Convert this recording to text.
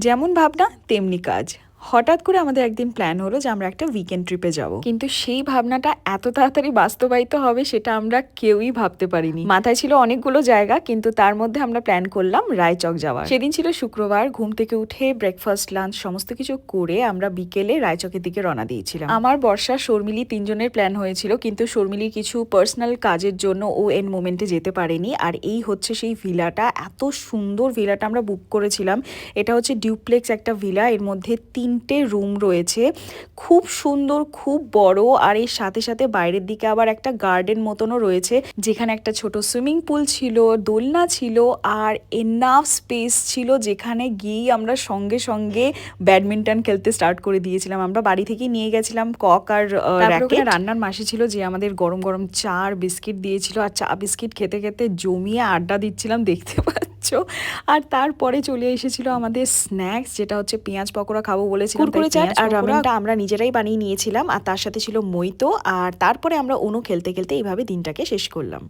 যেমন ভাবনা তেমনি কাজ। হঠাৎ করে আমাদের একদিন প্ল্যান হলো যে আমরা একটা উইকেন্ড ট্রিপে যাব, কিন্তু সেই ভাবনাটা এত তাড়াতাড়ি বাস্তবায়িত হবে সেটা আমরা কেউই ভাবতে পারিনি। মাথায় ছিল অনেকগুলো জায়গা, কিন্তু তার মধ্যে আমরা প্ল্যান করলাম রায়চক যাওয়ার। সেদিন ছিল শুক্রবার। ঘুম থেকে উঠে ব্রেকফাস্ট লাঞ্চ সমস্ত কিছু করে আমরা বিকেলে রায়চকের দিকে রওনা দিয়েছিলাম। আমার, বর্ষা, শর্মিলি তিনজনের প্ল্যান হয়েছিল, কিন্তু শর্মিলির কিছু পার্সোনাল কাজের জন্য ও এন মোমেন্টে যেতে পারেনি। আর এই হচ্ছে সেই ভিলাটা, এত সুন্দর ভিলাটা আমরা বুক করেছিলাম। এটা হচ্ছে ডিউপ্লেক্স একটা ভিলা, এর মধ্যে 3টে রুম রয়েছে, খুব সুন্দর, খুব বড়। আর এর সাথে সাথে বাইরের দিকে আবার একটা গার্ডেন মতনও রয়েছে, যেখানে একটা ছোট সুইমিং পুল ছিল, দোলনা ছিল, আর এনাফ স্পেস ছিল যেখানে গিয়ে আমরা সঙ্গে সঙ্গে ব্যাডমিন্টন খেলতে স্টার্ট করে দিয়েছিলাম। আমরা বাড়ি থেকে নিয়ে গেছিলাম কক আর র্যাকেট। রান্নার মাসি ছিল যে আমাদের গরম গরম চা আর বিস্কিট দিয়েছিল, আর চা বিস্কিট খেতে খেতে জমিয়ে আড্ডা দিচ্ছিলাম, দেখতে পাচ্ছ। আর তারপরে চলে এসেছিল আমাদের স্ন্যাক্স, যেটা হচ্ছে পেঁয়াজ পকোড়া খাবো বলেছিলাম, কুরকুরে চাট আর রামেনটা আমরা নিজেরাই বানিয়ে নিয়েছিলাম, আর তার সাথে ছিল মইতো। আর তারপরে আমরা ওনো খেলতে খেলতে এইভাবে দিনটাকে শেষ করলাম।